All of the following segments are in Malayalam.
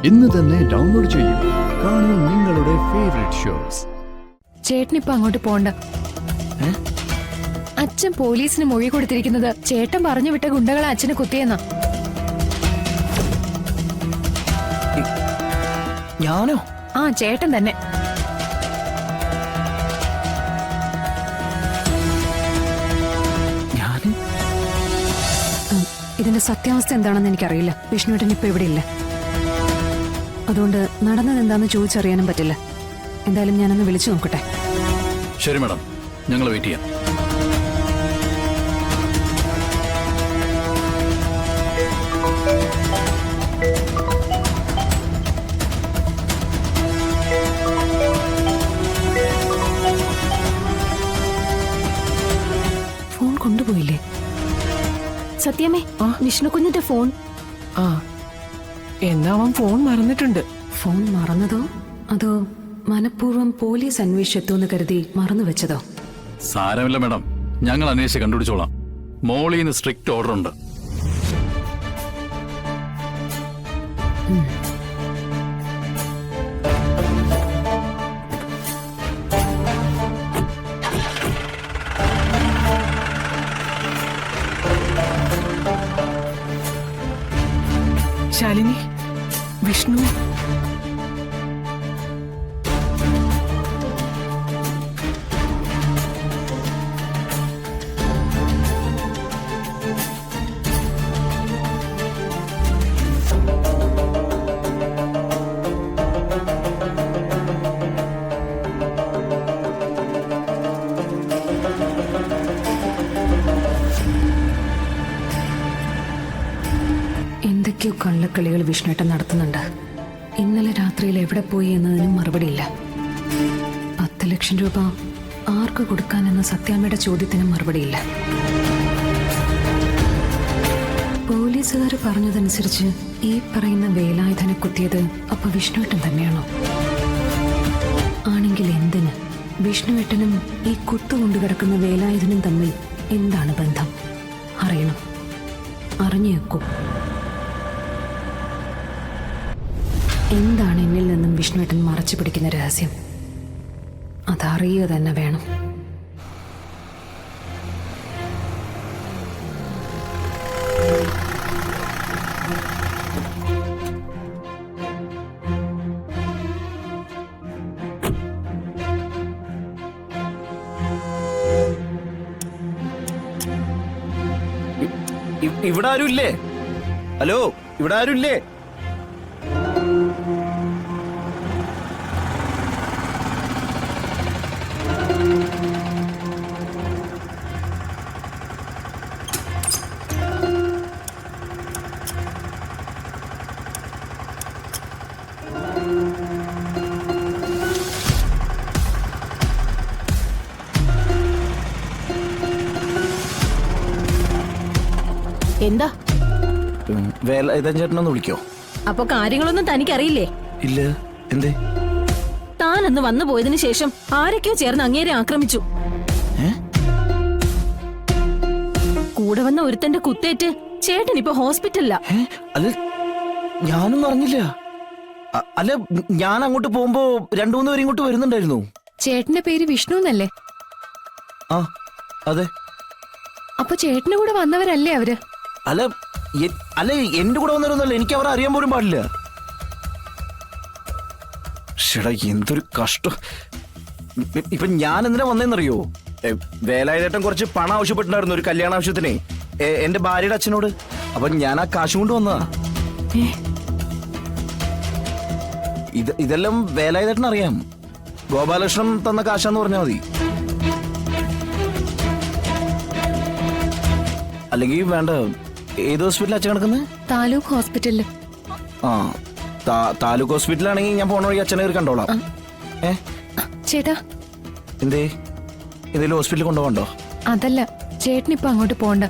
ഇന്ന് തന്നെ ഡൗൺലോഡ് ചെയ്യൂ. കാണൂ നിങ്ങളുടെ ഫേവറേറ്റ് ഷോസ്. ചേട്ടനിപ്പോ അങ്ങോട്ട് പോണ്ട. അച്ഛൻ പോലീസിന് മൊഴി കൊടുത്തിരിക്കുന്നത് ചേട്ടൻ പറഞ്ഞു വിട്ട ഗുണ്ടകളെ അച്ഛനെ കുത്തിയെന്നാ. ഞാനോ? ആ, ചേട്ടൻ തന്നെ. ഇതിന്റെ സത്യാവസ്ഥ എന്താണെന്ന് എനിക്കറിയില്ല. വിഷ്ണുവേട്ടൻ ഇപ്പൊ ഇവിടെ ഇല്ല. അതുകൊണ്ട് നടന്നത് എന്താണെന്ന് ചോദിച്ചറിയാനും പറ്റില്ല. എന്തായാലും ഞാനൊന്ന് വിളിച്ചു നോക്കട്ടെ. ശരി മാഡം, ഞങ്ങൾ വെയിറ്റ് ചെയ്യാം. ഫോൺ കൊണ്ടുപോയില്ലേ? സത്യമേ, വിഷ്ണു കുഞ്ഞിന്റെ ഫോൺ. ആ, എന്നാ അവൻ ഫോൺ മറന്നിട്ടുണ്ട്. ഫോൺ മറന്നതോ അതോ മനഃപൂർവ്വം പോലീസ് അന്വേഷിച്ചെത്തുമെന്ന് കരുതി മറന്നു വെച്ചതോ? സാരമില്ല മാഡം, ഞങ്ങൾ അന്വേഷിച്ച് കണ്ടുപിടിച്ചോളാം. മോളിന്ന് സ്ട്രിക്റ്റ് ഓർഡർ ഉണ്ട്. ശാലിനി, വിഷ്ണു. എന്തൊക്കെയോ കള്ളക്കളികൾ വിഷ്ണുവേട്ടൻ നടത്തുന്നുണ്ട്. ഇന്നലെ രാത്രിയിൽ എവിടെ പോയി എന്നതിനും മറുപടിയില്ല. 10 ലക്ഷം രൂപ ആർക്ക് കൊടുക്കാനെന്ന സത്യാമ്മയുടെ ചോദ്യത്തിനും മറുപടിയില്ല. പോലീസുകാർ പറഞ്ഞതനുസരിച്ച് ഈ പറയുന്ന വേലായുധനെ കുത്തിയത് അപ്പൊ വിഷ്ണുവേട്ടൻ തന്നെയാണോ? ആണെങ്കിൽ എന്തിന്? വിഷ്ണുവേട്ടനും ഈ കുത്തുകൊണ്ടു കിടക്കുന്ന വേലായുധനും തമ്മിൽ എന്താണ് ബന്ധം? അറിയണം, അറിഞ്ഞേക്കും. എന്താണ് എന്നിൽ നിന്നും വിഷ്ണുവേട്ടൻ മറച്ചു പിടിക്കുന്ന രഹസ്യം? അതറിയുക തന്നെ വേണം. ഇവിടെ ആരും ഇല്ലേ? ഹലോ, ഇവിടെ ആരും ഇല്ലേ? എന്താ? വേലായുധൻ ചേട്ടനൊന്ന് വിളിക്കോ? അപ്പൊ കാര്യങ്ങളൊന്നും തനിക്കറിയില്ലേ? ഇല്ല. എന്തേ? താൻ അന്ന് വന്നു പോയതിനു ശേഷം ആരൊക്കെയോ ചേർന്ന് അങ്ങേരെ ആക്രമിച്ചു. കൂടെ വന്ന ഒരുത്തന്റെ കുത്തേറ്റ് ചേട്ടൻ ഇപ്പൊ ഹോസ്പിറ്റലിലാ. അല്ല, ഞാനൊന്നും അറിഞ്ഞില്ല. അല്ല, ഞാൻ അങ്ങോട്ട് പോകുമ്പോ 2-3 പേര് ഇങ്ങോട്ട് വരുന്നുണ്ടായിരുന്നു. ചേട്ടന്റെ പേര് വിഷ്ണു എന്നല്ലേ? ആ, അതെ. അപ്പൊ ചേട്ടന്റെ കൂടെ വന്നവരല്ലേ അവര്? അല്ല, അല്ല, എന്റെ കൂടെ വന്നവരൊന്നുമല്ല. എനിക്ക് അവരെ അറിയാൻ പോലും പാടില്ല. ഷെടാ, എന്തൊരു കഷ്ടം. ഇപ്പൊ ഞാൻ എന്തിനാ വന്നേന്നറിയോ? വേലായുധേട്ടൻ കുറച്ച് പണം ആവശ്യപ്പെട്ടിട്ടുണ്ടായിരുന്നു ഒരു കല്യാണ ആവശ്യത്തിനെ, എന്റെ ഭാര്യയുടെ അച്ഛനോട്. അപ്പൊ ഞാൻ ആ കാശ് കൊണ്ട് വന്നതാ. ഇതെല്ലാം വേലായുധേട്ടൻ അറിയാം. ഗോപാലകൃഷ്ണൻ തന്ന കാശാന്ന് പറഞ്ഞാൽ മതി. അല്ലെങ്കിൽ വേണ്ട. ഏത് ഹോസ്പിറ്റലിൽ അച്ഛൻ കിടക്കുന്നത്? താലൂക്ക് ഹോസ്പിറ്റലില്. ആ, താലൂക്ക് ഹോസ്പിറ്റലാണെങ്കിൽ ഞാൻ പോണ വഴി അച്ഛനെ കയറി കണ്ടോളാം. ചേട്ടാ, എന്തേ? എന്തെങ്കിലും ഹോസ്പിറ്റലിൽ കൊണ്ടുപോകണ്ടോ? അതല്ല, ചേട്ടനിപ്പോ അങ്ങോട്ട് പോണ്ട.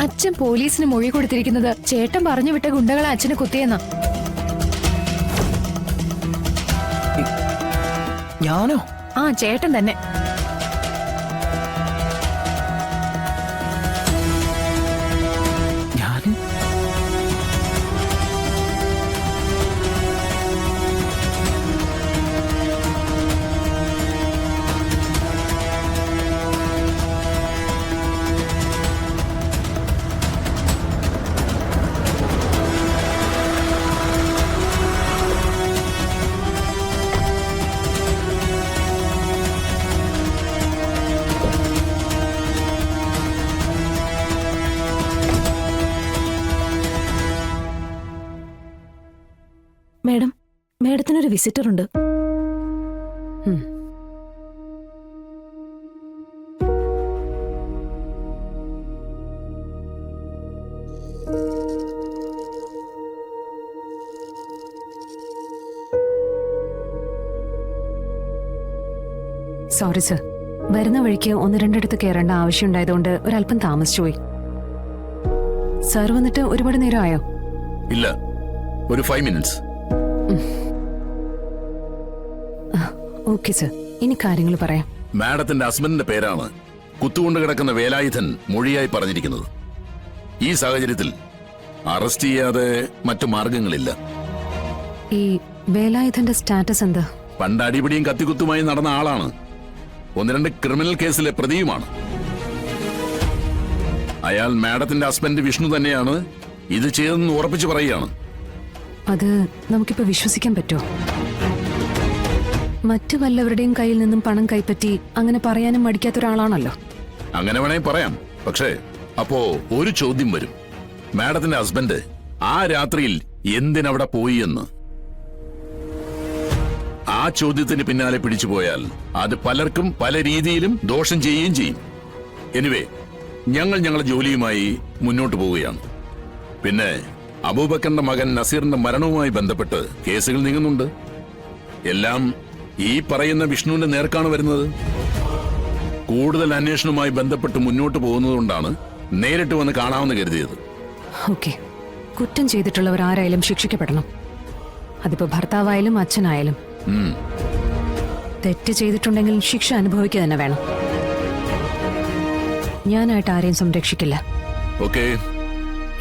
അച്ഛൻ പോലീസിന് മൊഴി കൊടുത്തിരിക്കുന്നത് ചേട്ടൻ പറഞ്ഞു വിട്ട ഗുണ്ടകളെ അച്ഛനെ കുത്തിയെന്നാ. ഞാനോ? ആ, ചേട്ടൻ തന്നെ. മാഡം, മാഡത്തിനൊരു വിസിറ്റർ ഉണ്ട്. സോറി സർ, വരുന്ന വഴിക്ക് ഒന്ന് രണ്ടിടത്ത് കയറേണ്ട ആവശ്യമുണ്ടായതുകൊണ്ട് ഒരല്പം താമസിച്ചു പോയി. സാർ വന്നിട്ട് ഒരുപാട് നേരം ആയോ? ഇല്ല, ഒരു 5 മിനിറ്റ്സ്. ഓക്കെ സർ, ഇനി കാര്യങ്ങൾ പറയാം. മാഡത്തിന്റെ ഹസ്ബൻഡിന്റെ പേരാണ് കുത്തുകൊണ്ട് കിടക്കുന്ന വേലായുധൻ മൊഴിയായി പറഞ്ഞിരിക്കുന്നത്. ഈ സാഹചര്യത്തിൽ അറസ്റ്റ് ചെയ്യാതെ മറ്റു മാർഗങ്ങളില്ല. ഈ വേലായുധന്റെ സ്റ്റാറ്റസ് എന്താ? പണ്ട് അടിപിടിയും കത്തിക്കുത്തുമായി നടന്ന ആളാണ്. 1-2 ക്രിമിനൽ കേസിലെ പ്രതിയുമാണ്. അയാൾ മാഡത്തിന്റെ ഹസ്ബൻഡ് വിഷ്ണു തന്നെയാണ് ഇത് ചെയ്തതെന്ന് ഉറപ്പിച്ചു പറയുകയാണ്. അത് നമുക്കിപ്പോ വിശ്വസിക്കാൻ പറ്റുമോ? മറ്റു വല്ലവരുടെയും കയ്യിൽ നിന്നും പണം കൈപ്പറ്റി അങ്ങനെ പറയാനും മടിക്കാത്ത ഒരാളാണല്ലോ. അങ്ങനെ വേണേ പറയാം. പക്ഷേ അപ്പോ ഒരു ചോദ്യം വരും, മാഡത്തിന്റെ ഹസ്ബൻഡ് ആ രാത്രിയിൽ എന്തിനവിടെ പോയി എന്ന്. ആ ചോദ്യത്തിന് പിന്നാലെ പിടിച്ചു പോയാൽ അത് പലർക്കും പല രീതിയിലും ദോഷം ചെയ്യുകയും ചെയ്യും. എനിവേ, ഞങ്ങൾ ഞങ്ങളുടെ ജോലിയുമായി മുന്നോട്ട് പോവുകയാണ്. പിന്നെ അബൂബക്കറിന്റെ മകൻ നസീറിന്റെ മരണവുമായി ബന്ധപ്പെട്ട് കേസുകൾ നീങ്ങുന്നുണ്ട്. എല്ലാം ഈ പറയുന്ന വിഷ്ണുവിന്റെ നേർക്കാണ് വരുന്നത്. കൂടുതൽ അന്വേഷണവുമായി ബന്ധപ്പെട്ട് മുന്നോട്ട് പോകുന്നതുകൊണ്ടാണ് നേരിട്ട് വന്ന് കാണാമെന്ന് കരുതിയത്. ഓക്കെ, കുറ്റം ചെയ്തിട്ടുള്ളവർ ആരായാലും ശിക്ഷിക്കപ്പെടണം. അതിപ്പോ ഭർത്താവായാലും അച്ഛനായാലും. തെറ്റ് ചെയ്തിട്ടുണ്ടെങ്കിൽ ശിക്ഷ അനുഭവിക്കുക തന്നെ വേണം. ഞാനായിട്ട് ആരെയും സംരക്ഷിക്കില്ല. ഓക്കെ,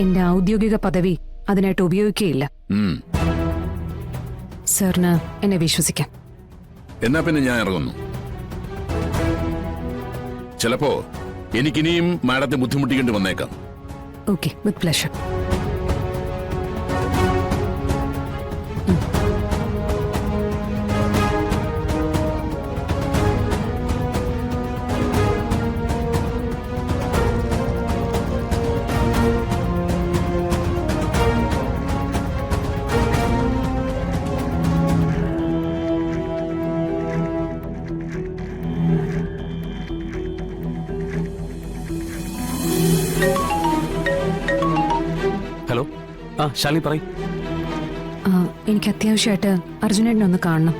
എന്റെ ഔദ്യോഗിക പദവി അതിനായിട്ട് ഉപയോഗിക്കുകയില്ല. സാറിന് എന്നെ വിശ്വസിക്കാം. എന്നാ പിന്നെ ഞാൻ ഇറങ്ങുന്നു. ചിലപ്പോ എനിക്കിനിയും മാഡത്തെ ബുദ്ധിമുട്ടിക്കേണ്ടി വന്നേക്കാം. Okay, with pleasure. Hello, Shalini പറയും. എനിക്ക് അത്യാവശ്യമായിട്ട് അർജുനേട്ടനെ ഒന്ന് കാണണം.